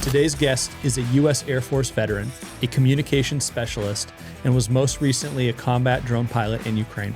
Today's guest is a U.S. Air Force veteran, a communications specialist, and was most recently a combat drone pilot in Ukraine.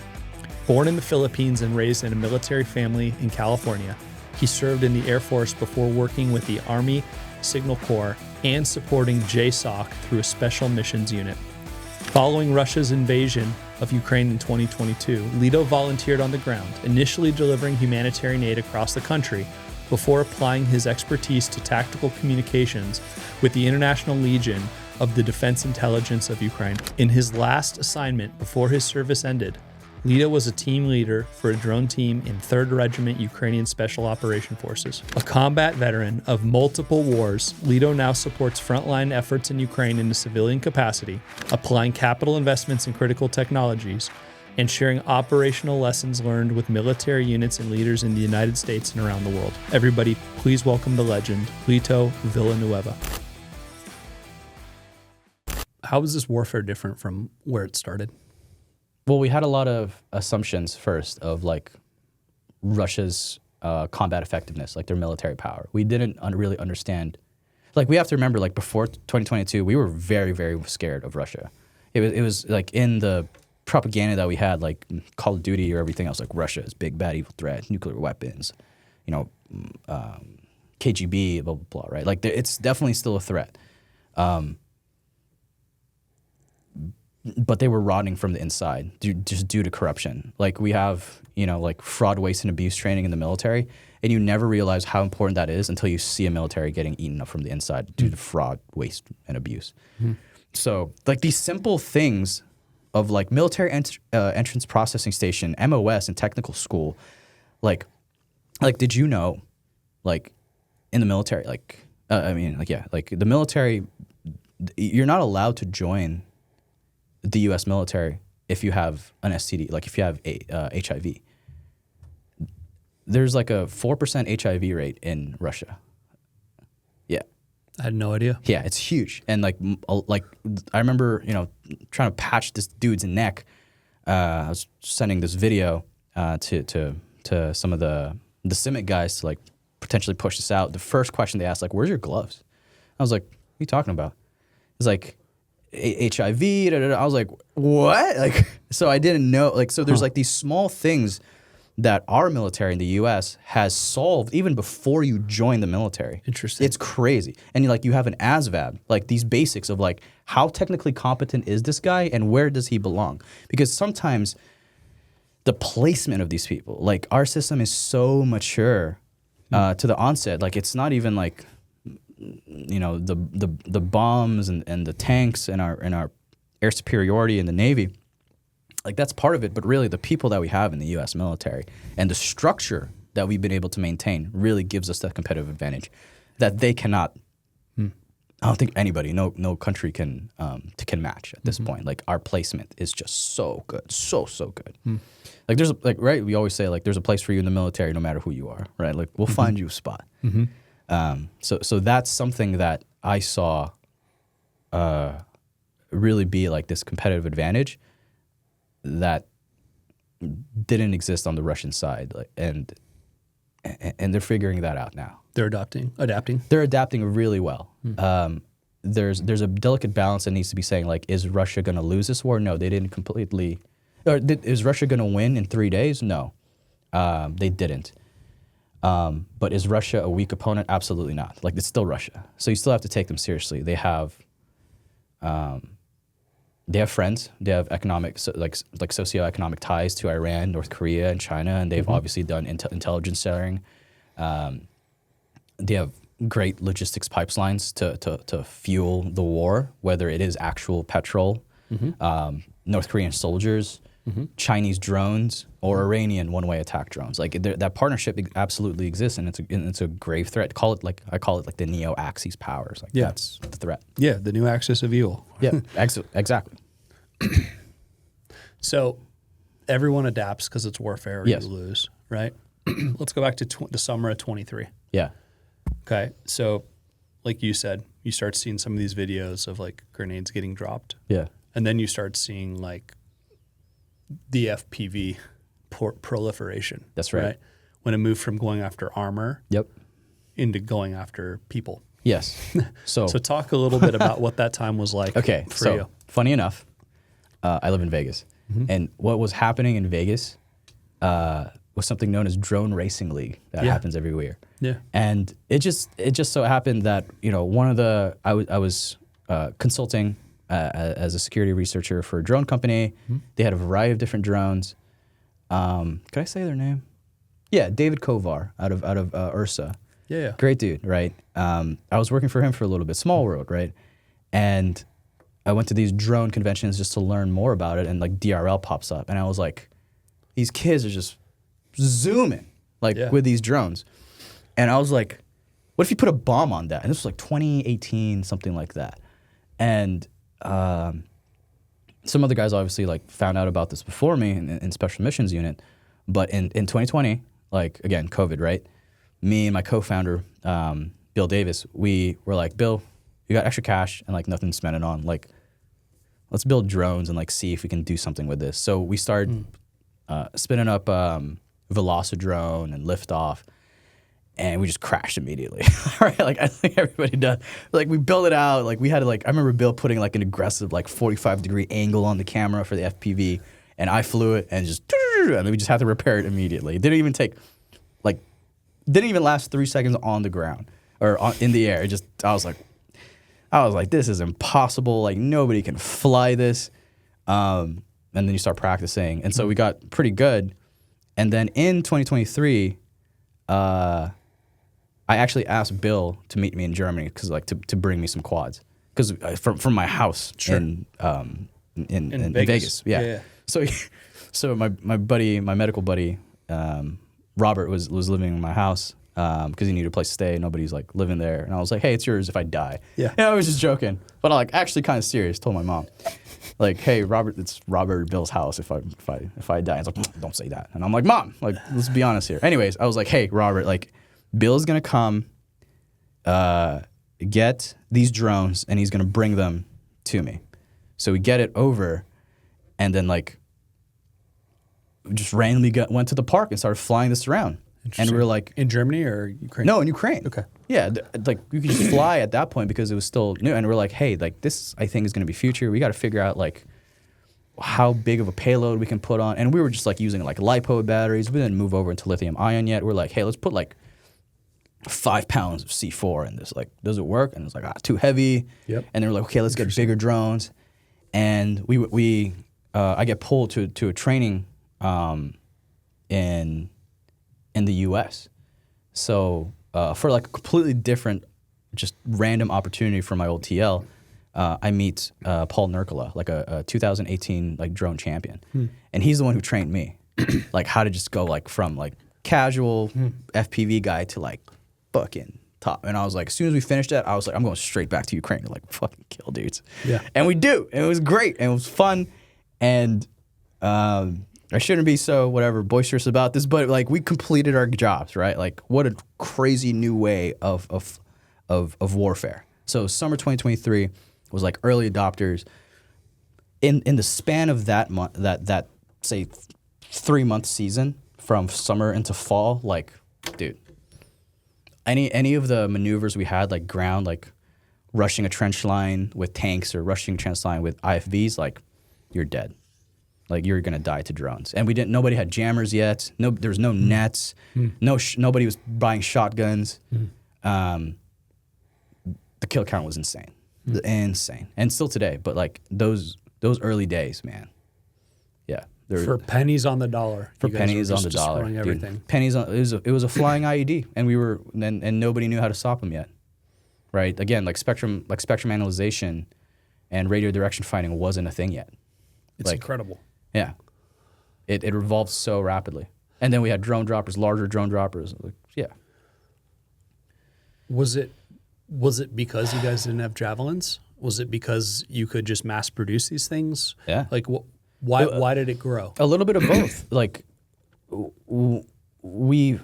Born in the Philippines and raised in a military family in California, he served in the Air Force before working with the Army Signal Corps and supporting JSOC through a special missions unit. Following Russia's invasion of Ukraine in 2022, Lito volunteered on the ground, initially delivering humanitarian aid across the country before applying his expertise to tactical communications with the International Legion of the Defense Intelligence of Ukraine. In his last assignment before his service ended, Lito was a team leader for a drone team in 3rd Regiment Ukrainian Special Operation Forces. A combat veteran of multiple wars, Lito now supports frontline efforts in Ukraine in a civilian capacity, applying capital investments in critical technologies, and sharing operational lessons learned with military units and leaders in the United States and around the world. Everybody, please welcome the legend, Lito Villanueva. How is this warfare different from where it started? Well, we had a lot of assumptions first of like Russia's combat effectiveness, like their military power. We didn't really understand. Like we have to remember, like before 2022, we were very, very scared of Russia. It was like in the propaganda that we had, like Call of Duty or everything else, like Russia is big, bad, evil threat, nuclear weapons, KGB, blah, blah, blah, right? Like it's definitely still a threat. But they were rotting from the inside just due to corruption. Like we have, like fraud, waste, and abuse training in the military, and you never realize how important that is until you see a military getting eaten up from the inside due to fraud, waste, and abuse. Mm-hmm. So like these simple things of like military entrance processing station, MOS, and technical school, like did you know, like in the military, the military, you're not allowed to join the U.S. military if you have an STD, like if you have HIV. There's like a 4% HIV rate in Russia. Yeah. I had no idea. Yeah, it's huge. And like I remember, trying to patch this dude's neck. I was sending this video to some of the CIMIC guys to like potentially push this out. The first question they asked, like, where's your gloves? I was like, what are you talking about? It's like, HIV, I was like, what? Like, so I didn't know. Like, so there's like these small things that our military in the U.S. has solved even before you join the military. Interesting. It's crazy. And you have an ASVAB, like these basics of like, how technically competent is this guy and where does he belong? Because sometimes the placement of these people, like our system is so mature to the onset. Like, it's not even like, the bombs and the tanks and our air superiority in the Navy, like that's part of it. But really, the people that we have in the U.S. military and the structure that we've been able to maintain really gives us that competitive advantage that they cannot. I don't think anybody, no country can match at this point. Like our placement is just so good, so good. Like there's right. We always say like there's a place for you in the military, no matter who you are. Right. Like we'll find you a spot. So that's something that I saw really be like this competitive advantage that didn't exist on the Russian side, like, and they're figuring that out now. They're adapting. They're adapting really well. There's a delicate balance that needs to be saying, like, is Russia going to lose this war? No, they didn't completely. Is Russia going to win in 3 days? No, they didn't. But is Russia a weak opponent? Absolutely not. Like, it's still Russia. So you still have to take them seriously. They have friends. They have socioeconomic ties to Iran, North Korea, and China, and they've obviously done intelligence sharing. They have great logistics pipelines to fuel the war, whether it is actual petrol, North Korean soldiers, Chinese drones, or Iranian one-way attack drones. Like that partnership absolutely exists, and it's a grave threat. I call it the neo-Axis powers. Like that's the threat. Yeah, the new axis of evil. Yeah, exactly. So everyone adapts because it's warfare or yes. you lose, right? Let's go back to the summer of 23. Yeah. Okay, so like you said, you start seeing some of these videos of like grenades getting dropped. Yeah. And then you start seeing like the FPV proliferation. That's right. When it moved from going after armor into going after people. Yes. So talk a little bit about what that time was like. Okay, for so you. funny enough, I live in Vegas, and what was happening in Vegas was something known as Drone Racing League that happens every year. Yeah. And it just so happened that I was consulting as a security researcher for a drone company. They had a variety of different drones. Could I say their name? Yeah, David Kovar out of Ursa. Yeah. Great dude, right? I was working for him for a little bit, small world, right? And I went to these drone conventions just to learn more about it, and like DRL pops up, and I was like, these kids are just zooming with these drones. And I was like, what if you put a bomb on that? And this was like 2018, something like that. And some other guys obviously like found out about this before me in Special Missions Unit. But in 2020, like again, COVID, right? Me and my co-founder, Bill Davis, we were like, Bill, you got extra cash and like nothing to spend it on. Like, let's build drones and like see if we can do something with this. So we started spinning up Velocidrone and Liftoff, and we just crashed immediately. Right? Like I think everybody does. Like we built it out. Like we had to like, I remember Bill putting like an aggressive like 45-degree angle on the camera for the FPV, and I flew it and just, and then we just had to repair it immediately. It didn't even last 3 seconds on the ground or in the air. It just, I was like, this is impossible. Like nobody can fly this. And then you start practicing. And so we got pretty good. And then in 2023, I actually asked Bill to meet me in Germany because like to bring me some quads because from my house in Vegas. Yeah. So my medical buddy, Robert was living in my house because he needed a place to stay. Nobody's like living there, and I was like, "Hey, it's yours if I die." Yeah. I was just joking, but I like actually kind of serious. Told my mom, like, "Hey, Robert, it's Robert Bill's house if I die." And it's like, "Don't say that." And I'm like, "Mom, like, let's be honest here." Anyways, I was like, "Hey, Robert, like, Bill's gonna come, get these drones, and he's gonna bring them to me." So we get it over, and then like. Just randomly went to the park and started flying this around. And we were like... In Germany or Ukraine? No, in Ukraine. Okay. Yeah, like you could just fly at that point because it was still new. And we're like, hey, like this I think is going to be future. We got to figure out like how big of a payload we can put on. And we were just like using like LiPo batteries. We didn't move over into lithium ion yet. We're like, hey, let's put like 5 pounds of C4 in this. Like, does it work? And it's like, too heavy. Yep. And they were like, okay, let's get bigger drones. And I get pulled to a training in the U.S. So for like a completely different, just random opportunity for my old TL, I meet Paul Nurkala, like a 2018 like drone champion, and he's the one who trained me, like how to just go like from like casual FPV guy to like fucking top. And I was like, as soon as we finished that, I was like, I'm going straight back to Ukraine to like fucking kill dudes. Yeah, and we do, and it was great, and it was fun, and I shouldn't be so whatever boisterous about this, but like we completed our jobs, right? Like what a crazy new way of warfare. So summer 2023 was like early adopters. In the span of that month, that say 3-month season from summer into fall, like dude, any of the maneuvers we had, like ground, like rushing a trench line with tanks or rushing a trench line with IFVs, like you're dead. Like you're gonna die to drones, and nobody had jammers yet. No, there was no nets. Nobody was buying shotguns. The kill count was insane, and still today. But like those early days, man, yeah. For pennies on the dollar. For pennies on the dollar, dude. Everything. Pennies on it was a flying IED, and nobody knew how to stop them yet, right? Again, like spectrum analyzation, and radio direction finding wasn't a thing yet. It's incredible. Yeah, it evolved so rapidly, and then we had drone droppers, larger drone droppers. Yeah. Was it because you guys didn't have javelins? Was it because you could just mass produce these things? Yeah. Like why did it grow? A little bit of both. Like we,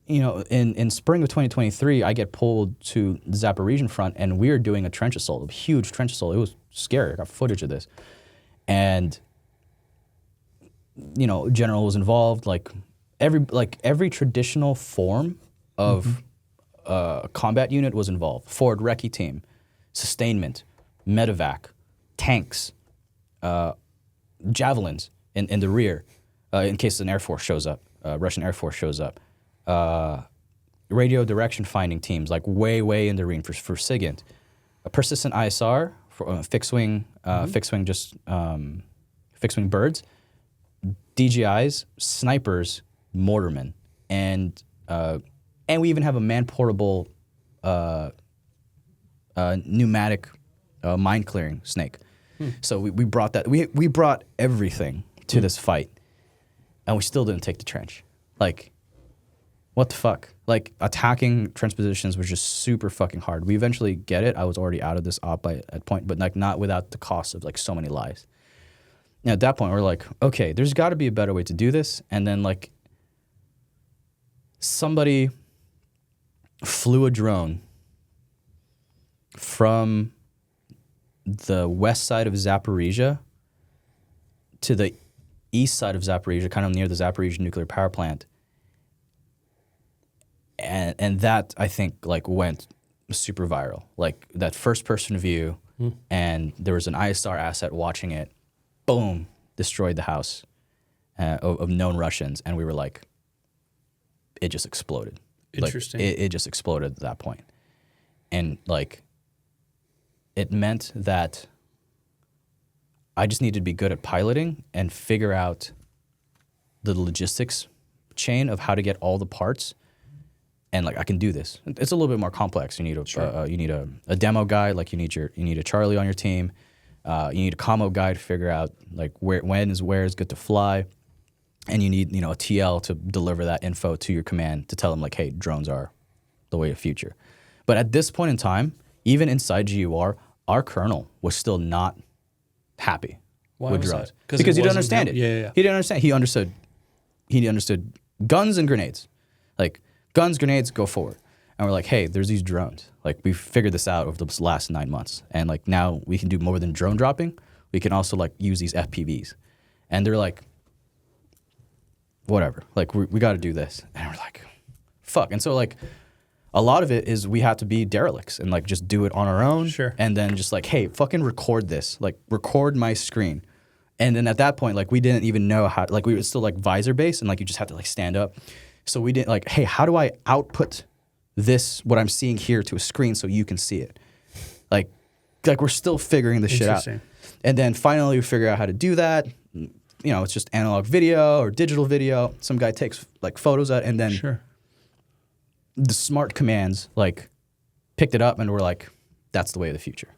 in spring of 2023, I get pulled to the Zaporizhian front, and we are doing a trench assault, a huge trench assault. It was scary. I got footage of this, and. General was involved. Like every traditional form of combat unit was involved. Forward recce team, sustainment, medevac, tanks, javelins in the rear, in case an Air Force shows up, Russian Air Force shows up. Radio direction finding teams, like way in the arena for SIGINT. A persistent ISR for fixed wing birds, DGIs, snipers, mortarmen, and we even have a man-portable pneumatic mine clearing snake. So we brought that. We brought everything to this fight, and we still didn't take the trench. Like, what the fuck? Like, attacking trench positions was just super fucking hard. We eventually get it. I was already out of this op by that point, but like not without the cost of like so many lives. And at that point, we're like, okay, there's got to be a better way to do this. And then like somebody flew a drone from the west side of Zaporizhia to the east side of Zaporizhia, kind of near the Zaporizhia nuclear power plant. And that, I think, like went super viral. Like that first person view, and there was an ISR asset watching it, boom, destroyed the house of known Russians. And we were like, it just exploded. Interesting. Like, it just exploded at that point. And like, it meant that I just needed to be good at piloting and figure out the logistics chain of how to get all the parts. And like, I can do this. It's a little bit more complex. You need a demo guy. Like you need a Charlie on your team. You need a commo guy to figure out like where is good to fly. And you need, a TL to deliver that info to your command to tell them like, hey, drones are the way of the future. But at this point in time, even inside GUR, our colonel was still not happy with drones. Because he didn't understand it. Yeah. He didn't understand. He understood guns and grenades. Like, guns, grenades, go forward. And we're like, hey, there's these drones. Like, we figured this out over the last 9 months. And like, now we can do more than drone dropping. We can also like use these FPVs. And they're like, whatever. Like, we got to do this. And we're like, fuck. And so like, a lot of it is we have to be derelicts and like just do it on our own. Sure. And then just like, hey, fucking record this. Like, record my screen. And then at that point, like, we didn't even know how, like, we were still like visor based and like, you just have to like stand up. So we didn't like, hey, how do I output this, what I'm seeing here, to a screen so you can see it? Like we're still figuring this shit out. And then finally we figure out how to do that. It's just analog video or digital video. Some guy takes like photos of it, and then the smart commands like picked it up and were like, that's the way of the future.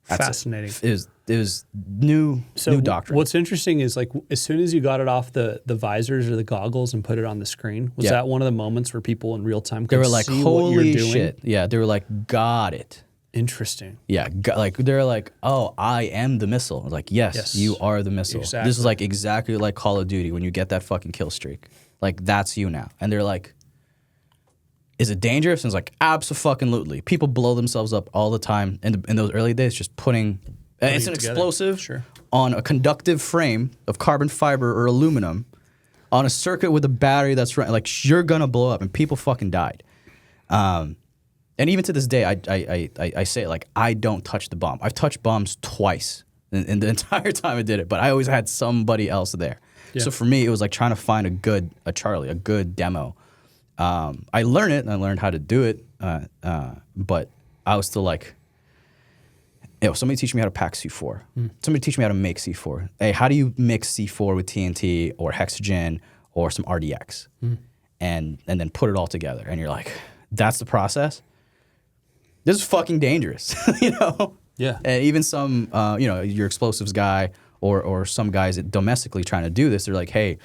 That's fascinating. It was new doctrine. What's interesting is like as soon as you got it off the visors or the goggles and put it on the screen, was that one of the moments where people in real time could like, see holy what you're doing? Shit. Yeah, they were like, got it. Interesting. Yeah, they're like, oh, I am the missile. I was like, yes, you are the missile. Exactly. This is like exactly like Call of Duty when you get that fucking kill streak. Like, that's you now. And they're like, is it dangerous? And it's like, abso-fucking-lutely. People blow themselves up all the time in those early days just putting it's an explosive on a conductive frame of carbon fiber or aluminum on a circuit with a battery that's running. Like, you're going to blow up, and people fucking died. And even to this day, I say, like, I don't touch the bomb. I've touched bombs twice in the entire time I did it, but I always had somebody else there. Yeah. So for me, it was like trying to find a good demo. I learned it, and I learned how to do it, but I was still like, somebody teach me how to pack C4. Somebody teach me how to make C4. Hey, how do you mix C4 with TNT or hexogen or some RDX? And then put it all together. And you're like, that's the process? This is fucking dangerous, Yeah. And even some, your explosives guy or some guys domestically trying to do this, they're like, hey,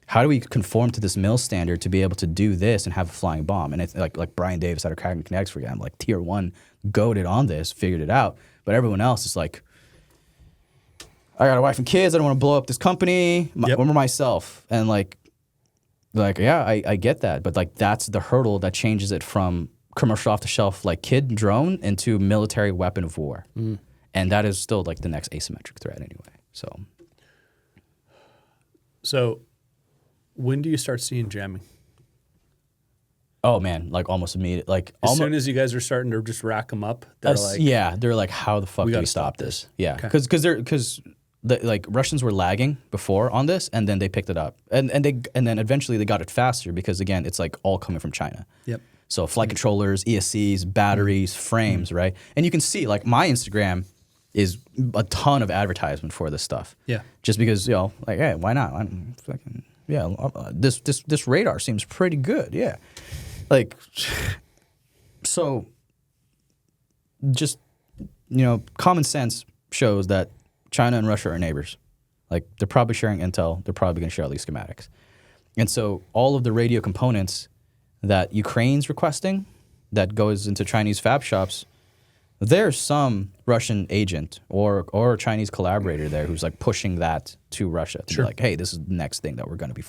how do we conform to this mill standard to be able to do this and have a flying bomb? And it's like Brian Davis out of Kraken Connects, for example, like tier 1 goated on this, figured it out. But everyone else is like, I got a wife and kids. I don't want to blow up this company. Or myself. And like, yeah, I get that. But like, that's the hurdle that changes it from commercial off-the-shelf like kid drone into military weapon of war. And that is still like the next asymmetric threat anyway. So when do you start seeing jamming? Oh man, like almost immediate. Like As soon as you guys are starting to just rack them up, they're like, yeah, they're like, how the fuck do we stop this? Yeah, because the like Russians were lagging before on this, and then they picked it up, and then eventually they got it faster because again, it's like all coming from China. Yep. So flight controllers, ESCs, batteries, frames, right? And you can see like my Instagram is a ton of advertisement for this stuff. Yeah. Just because like, hey, why not? I'm fucking this radar seems pretty good. Yeah. Like, so just common sense shows that China and Russia are neighbors. Like they're probably sharing intel. They're probably going to share all these schematics. And so all of the radio components that Ukraine's requesting that goes into Chinese fab shops, there's some Russian agent or Chinese collaborator there who's like pushing that to Russia to be like, hey, this is the next thing that we're going to be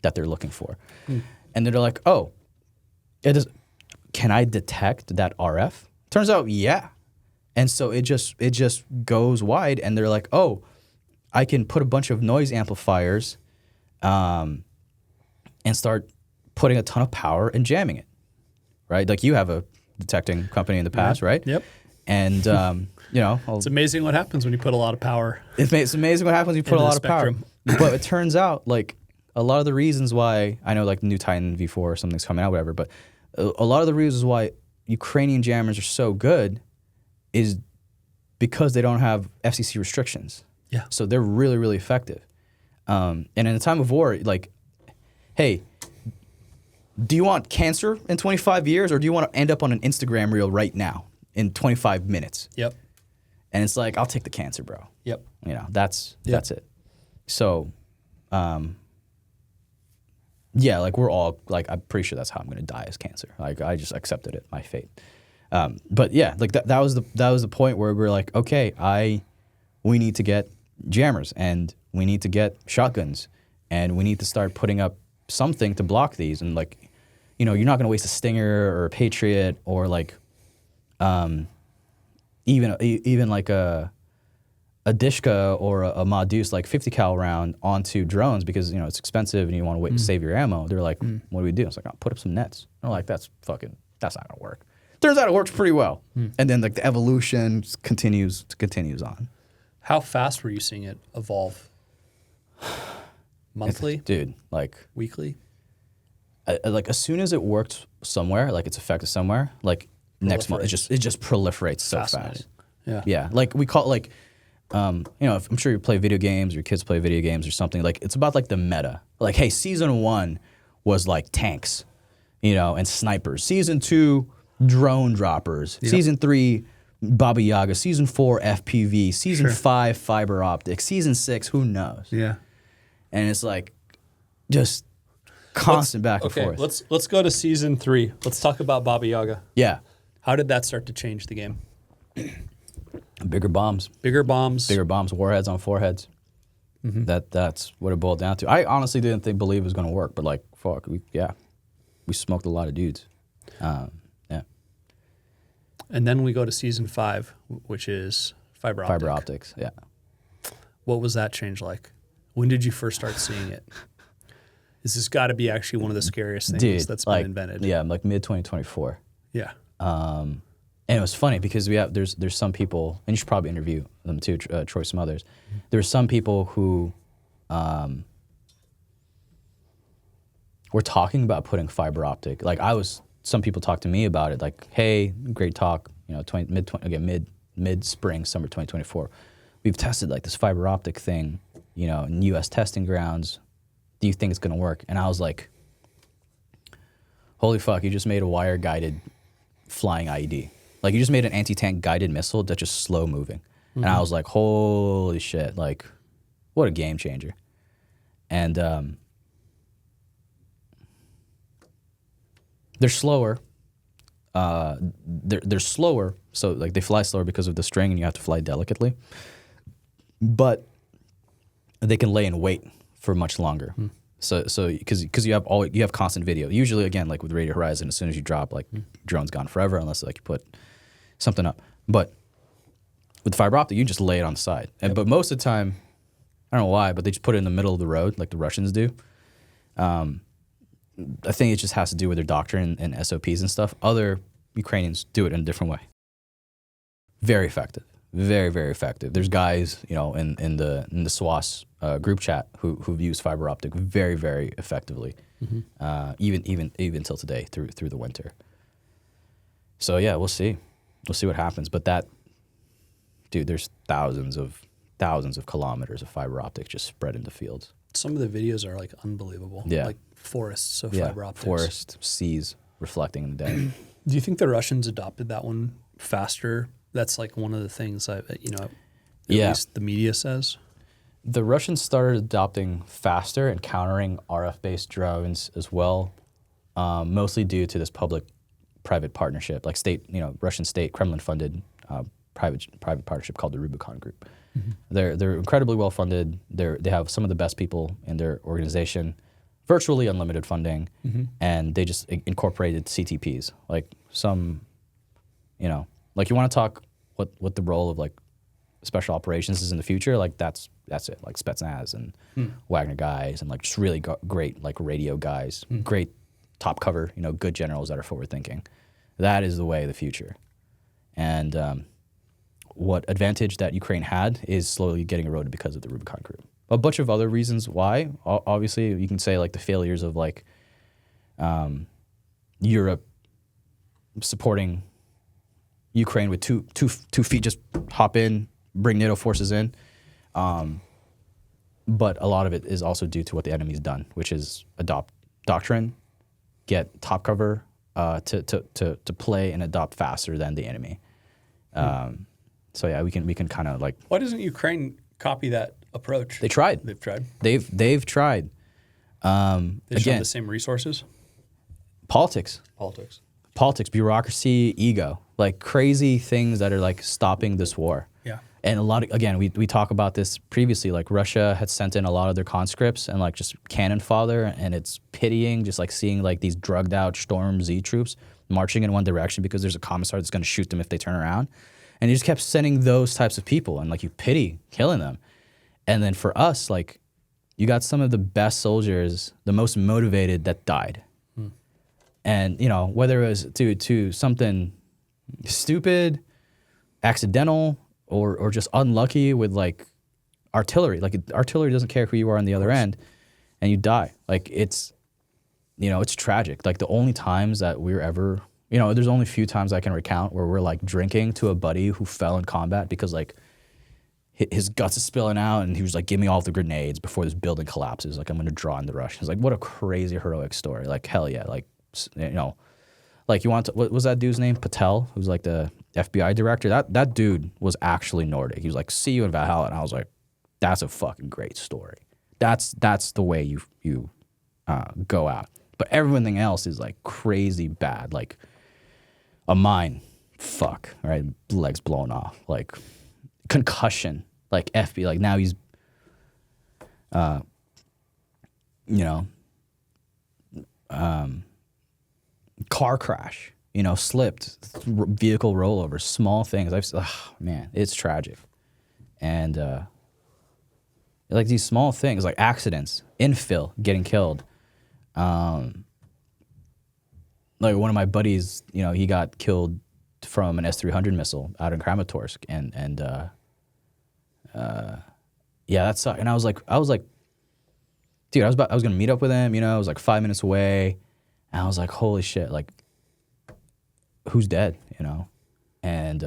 that they're looking for. And they're like, oh, can I detect that RF? Turns out, yeah. And so it just goes wide, and they're like, oh, I can put a bunch of noise amplifiers and start putting a ton of power and jamming it, right? Like you have a detecting company in the past, right? Yep. And, it's amazing what happens when you put a lot of power. It's amazing what happens when you put a lot of power. But it turns out, like, a lot of the reasons why, I know, like, the new Titan V4 or something's coming out, whatever, but a lot of the reasons why Ukrainian jammers are so good is because they don't have FCC restrictions. Yeah. So they're really, really effective. And in a time of war, like, hey, do you want cancer in 25 years or do you want to end up on an Instagram reel right now in 25 minutes? Yep. And it's like, I'll take the cancer, bro. Yep. That's it. So, yeah, like we're all, like, I'm pretty sure that's how I'm going to die as cancer. Like, I just accepted it, my fate. But yeah, like that was the point where we're like, okay, we need to get jammers and we need to get shotguns and we need to start putting up something to block these. And like, you're not going to waste a Stinger or a Patriot or like, even like a Dishka or a Modus like 50 cal round onto drones because it's expensive and you want to save your ammo. They're like, what do we do? It's like, I'll put up some nets. I'm like, that's not gonna work. Turns out it works pretty well. And then like the evolution continues on. How fast were you seeing it evolve? Monthly, dude? Like weekly? Like as soon as it worked somewhere, like it's effective somewhere, like next month it just proliferates so fast. Yeah. Like we call it like. I'm sure you play video games or your kids play video games or something. Like it's about like the meta. Like, hey, season 1 was like tanks, and snipers. Season 2, drone droppers. Yep. Season 3, Baba Yaga. Season 4, FPV. Season 5, fiber optics. Season 6, who knows? Yeah. And it's like just constant back and forth. Let's go to season 3. Let's talk about Baba Yaga. Yeah. How did that start to change the game? Bigger bombs, warheads on foreheads. That's what it boiled down to. I honestly didn't believe it was going to work, but like, fuck, we smoked a lot of dudes. Yeah. And then we go to season 5, which is fiber optics. Yeah. What was that change like? When did you first start seeing it? This has got to be actually one of the scariest things that's been invented. Yeah, like mid 2024. Yeah. And it was funny because there's some people, and you should probably interview them too, Troy Smothers. There were some people who were talking about putting fiber optic. Like some people talked to me about it. Like, hey, great talk. Mid spring, summer 2024. We've tested like this fiber optic thing, in U.S. testing grounds. Do you think it's gonna work? And I was like, holy fuck! You just made a wire guided flying IED. Like, you just made an anti-tank guided missile that's just slow moving. And I was like, holy shit, like, what a game changer. And they're slower. They're slower, so, like, they fly slower because of the string, and you have to fly delicately. But they can lay in wait for much longer. So because you have constant video. Usually, again, like with Radio Horizon, as soon as you drop, like, drone's gone forever, unless, like, you put something up. But with fiber optic, you just lay it on the side. But most of the time, I don't know why, but they just put it in the middle of the road like the Russians do. I think it just has to do with their doctrine and SOPs and stuff. Other Ukrainians do it in a different way. Very effective. Very, very effective. There's guys, you know, in the SWAS group chat who've used fiber optic very, very effectively, even till today through the winter. So yeah, we'll see what happens. But that, dude, there's thousands of kilometers of fiber optic just spread into fields. Some of the videos are like unbelievable. Yeah, like forests of fiber optics. Forest, seas reflecting in the day. Do you think the Russians adopted that one faster? That's like one of the things at least the media says. The Russians started adopting faster and countering RF-based drones as well, mostly due to this public-private partnership, like Russian state Kremlin-funded private partnership called the Rubicon Group. Mm-hmm. They're incredibly well funded. They have some of the best people in their organization, virtually unlimited funding, and they just incorporated CTPs, like some, like you want to talk what the role of like special operations is in the future, like that's it, like Spetsnaz and Wagner guys and like just really great like radio guys, great top cover, good generals that are forward thinking. That is the way of the future. And what advantage that Ukraine had is slowly getting eroded because of the Rubicon Group. A bunch of other reasons why. Obviously, you can say like the failures of like Europe supporting Ukraine with two feet, just hop in, bring NATO forces in. But a lot of it is also due to what the enemy's done, which is adopt doctrine, get top cover to play and adopt faster than the enemy. So yeah, we can kind of like. Why doesn't Ukraine copy that approach? They tried. They've tried. They've tried. They again, have the same resources. Politics, bureaucracy, ego, like crazy things that are like stopping this war. Yeah. And a lot of, again, we talk about this previously, like Russia had sent in a lot of their conscripts and like just cannon fodder, and it's pitying just like seeing like these drugged out Storm Z troops marching in one direction because there's a commissar that's going to shoot them if they turn around. And you just kept sending those types of people and like you pity killing them. And then for us, like you got some of the best soldiers, the most motivated that died. And, whether it was due to something stupid, accidental, or just unlucky with like artillery. Like artillery doesn't care who you are on the other end, and you die. Like it's tragic. Like the only times that we're ever, there's only a few times I can recount where we're like drinking to a buddy who fell in combat because like his guts is spilling out and he was like, give me all the grenades before this building collapses. Like I'm going to draw in the Russians. Like what a crazy heroic story. Like hell yeah. Like, like you want to, what was that dude's name? Patel, who's like the FBI director. That dude was actually Nordic. He was like, see you in Valhalla. And I was like, that's a fucking great story. That's the way you go out. But everything else is like crazy bad. Like a mine, fuck, right? Legs blown off. Like concussion, like FBI, like now he's, car crash, slipped, vehicle rollover, small things. Man, it's tragic. And like these small things, like accidents, infill, getting killed. Like one of my buddies, he got killed from an S-300 missile out in Kramatorsk, and yeah, that sucked. And I was like, dude, I was gonna meet up with him. I was like 5 minutes away. And I was like, holy shit, like, who's dead, And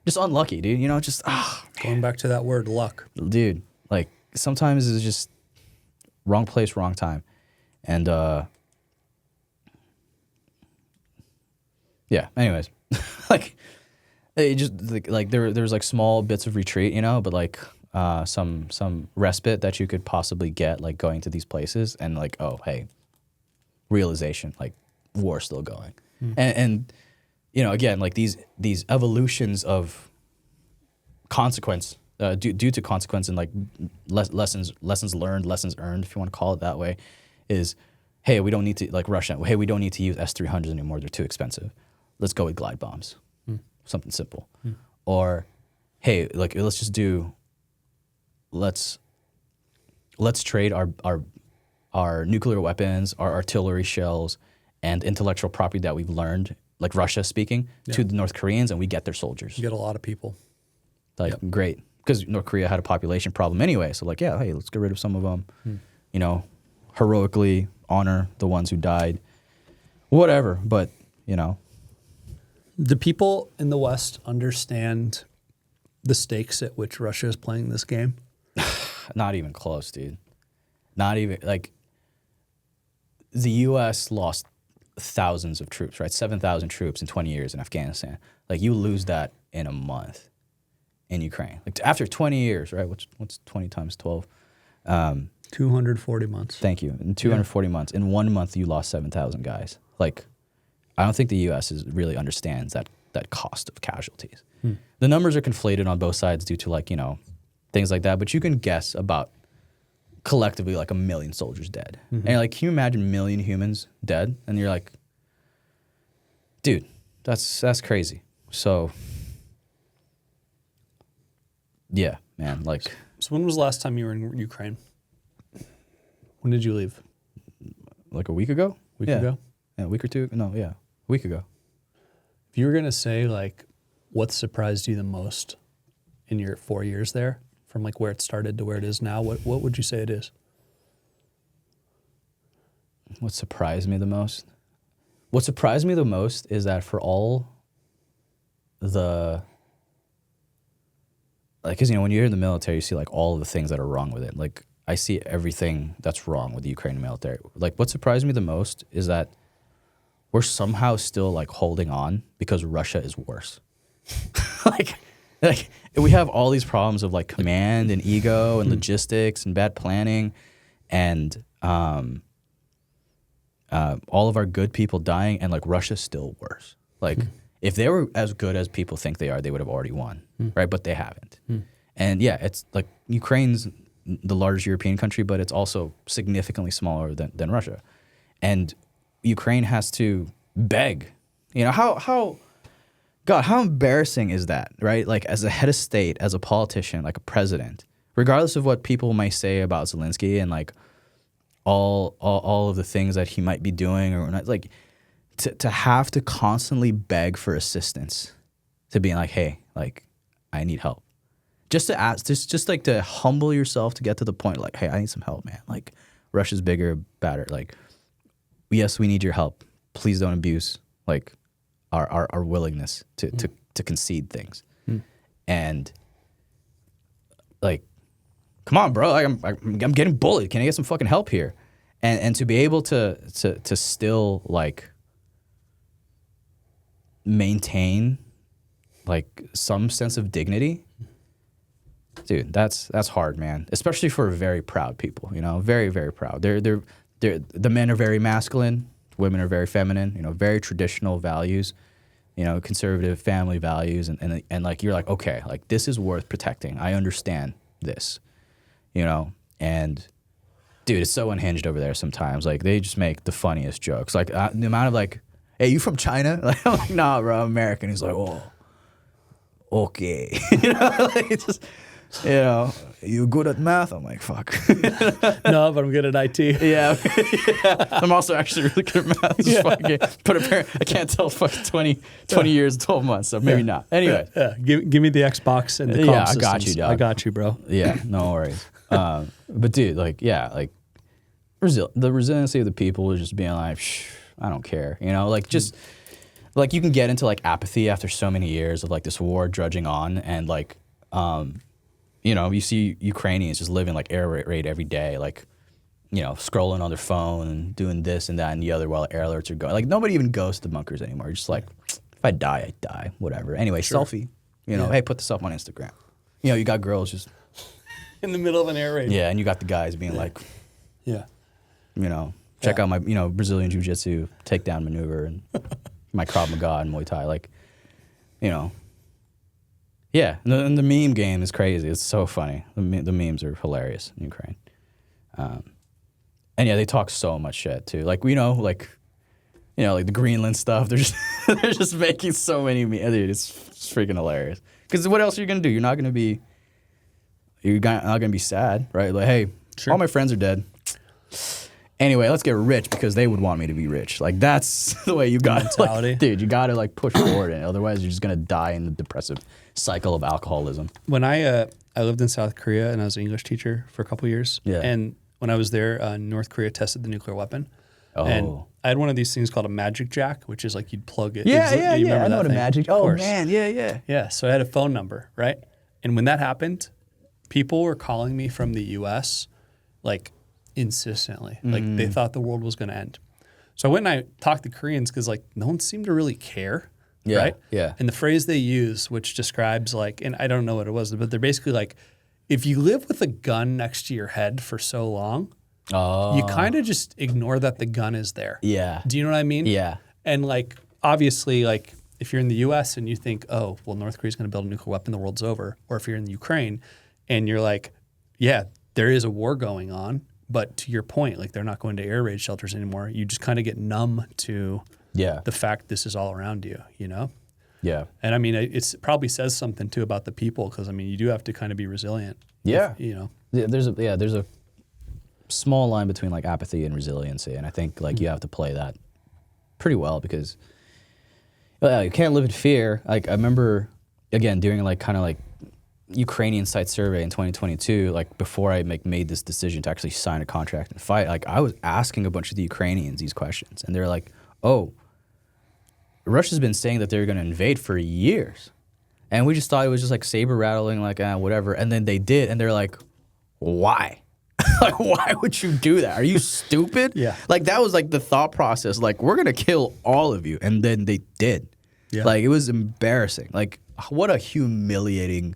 just unlucky, dude, Going back to that word, luck. Dude, like, sometimes it's just wrong place, wrong time. And, yeah, anyways. Like, it just, like, there's, like, small bits of retreat, but, like, some respite that you could possibly get, like, going to these places and, like, oh, hey, realization, like war's still going. And again, like these evolutions of consequence due to consequence and like lessons learned, lessons earned, if you want to call it that way, is hey, we don't need to, like Russia, hey, we don't need to use S-300s anymore, they're too expensive, let's go with glide bombs. Something simple. Or hey, like let's trade our our nuclear weapons, our artillery shells, and intellectual property that we've learned, like Russia speaking, to the North Koreans, and we get their soldiers. You get a lot of people. Like, great. Because North Korea had a population problem anyway. So, like, yeah, hey, let's get rid of some of them. You know, heroically honor the ones who died. Whatever. But, you know. Do people in the West understand the stakes at which Russia is playing this game? Not even close, dude. Not even, like, the U.S. lost thousands of troops, right? 7,000 troops in 20 years in Afghanistan. Like, you lose that in a month in Ukraine. Like, after 20 years, right? What's 20 times 12? 240 months. Thank you. In 240 months. In 1 month, you lost 7,000 guys. Like, I don't think the U.S. really understands that cost of casualties. The numbers are conflated on both sides due to, like, you know, things like that. But you can guess about collectively like 1 million soldiers dead. And you're like, can you imagine 1 million humans dead? And you're like, dude, that's crazy. So, yeah, man. Like, so when was the last time you were in Ukraine? When did you leave? Like a week ago? Week ago? Yeah, a week or two? No, yeah, a week ago. If you were gonna say like, what surprised you the most in your 4 years there, from like where it started to where it is now, what would you say it is? What surprised me the most? What surprised me the most is that for all the, like, because, you know, when you're in the military, you see like all of the things that are wrong with it. Like, I see everything that's wrong with the Ukrainian military. Like, what surprised me the most is that we're somehow still like holding on because Russia is worse. like we have all these problems of like command and ego and logistics and bad planning and all of our good people dying, and like Russia's still worse. Like if they were as good as people think they are, they would have already won, right? But they haven't. And yeah, it's like Ukraine's the largest European country, but it's also significantly smaller than Russia. And Ukraine has to beg. You know, how embarrassing is that, right? Like, as a head of state, as a politician, like a president, regardless of what people might say about Zelensky and like all of the things that he might be doing or not, like to have to constantly beg for assistance, to being like, hey, like, I need help. Just to ask, just like to humble yourself to get to the point, like, hey, I need some help, man. Like, Russia's bigger, badder. Like, yes, we need your help. Please don't abuse like our willingness to concede things. And like, come on, bro. Like, I'm getting bullied. Can I get some fucking help here? And to be able to still like maintain like some sense of dignity, dude, that's hard, man. Especially for very proud people, you know, very, very proud. The men are very masculine, women are very feminine, you know, very traditional values, you know, conservative family values, and like, you're like, okay, like, this is worth protecting. I understand this, you know. And dude, it's so unhinged over there sometimes. Like, they just make the funniest jokes. Like, the amount of like, hey, you from China? Like, I'm like, nah, bro, I'm American. He's like, oh, okay. You know, like, it's just, you know, you good at math? I'm like, fuck. No, but I'm good at IT. Yeah. I'm also actually really good at math. But apparently, I can't tell fucking 20 years, 12 months, so maybe not. Anyway. Yeah. Give me the Xbox and the comm Yeah, I systems. got you, dog. I got you, bro. Yeah, no worries. But dude, like, yeah, like, the resiliency of the people is just being like, I don't care. You know, like, just, like, you can get into, like, apathy after so many years of, like, this war drudging on, and, like, you know, you see Ukrainians just living like air raid every day, like, you know, scrolling on their phone and doing this and that and the other while air alerts are going. Like, nobody even goes to bunkers anymore. You're just like, if I die, I die, whatever. Anyway, selfie, you know, hey, put this up on Instagram. You know, you got girls just in the middle of an air raid. Yeah, and you got the guys being like, yeah, you know, check out my, you know, Brazilian Jiu-Jitsu takedown maneuver and my Krav Maga and Muay Thai. Like, you know. Yeah, and the meme game is crazy. It's so funny. The memes are hilarious in Ukraine. And yeah, they talk so much shit too. Like, we know, like, you know, like the Greenland stuff. They're just making so many memes. Dude, it's freaking hilarious. Because what else are you gonna do? You're not gonna be sad, right? Like, hey, all my friends are dead. Anyway, let's get rich because they would want me to be rich. Like that's the way you got mentality. like, dude, you got to like push forward, and otherwise you're just gonna die in the depressive cycle of alcoholism. When I lived in South Korea and I was an English teacher for a couple years. Yeah. And when I was there, North Korea tested the nuclear weapon. Oh. And I had one of these things called a magic jack, which is like you'd plug it. Yeah. You remember I know that what a thing? magic. Of Oh course. man, yeah. Yeah. So I had a phone number, right? And when that happened, people were calling me from the U.S. like insistently. Like they thought the world was going to end. So I went and I talked to Koreans because like no one seemed to really care. Yeah, right? yeah. And the phrase they use, which describes like, and I don't know what it was, but they're basically like, if you live with a gun next to your head for so long, you kind of just ignore that the gun is there. Yeah. Do you know what I mean? Yeah. And like, obviously, like if you're in the U.S. and you think, oh, well, North Korea's going to build a nuclear weapon, the world's over. Or if you're in Ukraine and you're like, yeah, there is a war going on, but to your point, like they're not going to air raid shelters anymore. You just kind of get numb to the fact this is all around you, you know? Yeah. And I mean, it probably says something too about the people because I mean, you do have to kind of be resilient. Yeah. If, you know. There's a small line between like apathy and resiliency, and I think like you have to play that pretty well because you can't live in fear. Like I remember again doing like kind of like Ukrainian site survey in 2022, like before I made this decision to actually sign a contract and fight, like I was asking a bunch of the Ukrainians these questions, and they're like, "Oh, Russia's been saying that they're going to invade for years, and we just thought it was just like saber rattling, like whatever." And then they did, and they're like, "Why? Like, why would you do that? Are you stupid?" Yeah. Like that was like the thought process. Like we're gonna kill all of you, and then they did. Yeah. Like it was embarrassing. Like what a humiliating.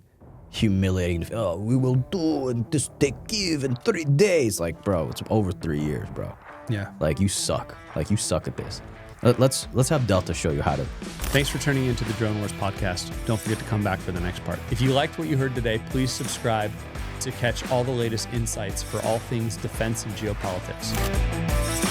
Oh, we will do and just take Kyiv in 3 days. Like, bro, it's over 3 years, bro. Yeah. Like you suck. Like you suck at this. Let's have Delta show you how to. Thanks for tuning into the Drone Wars podcast. Don't forget to come back for the next part. If you liked what you heard today, please subscribe to catch all the latest insights for all things defense and geopolitics.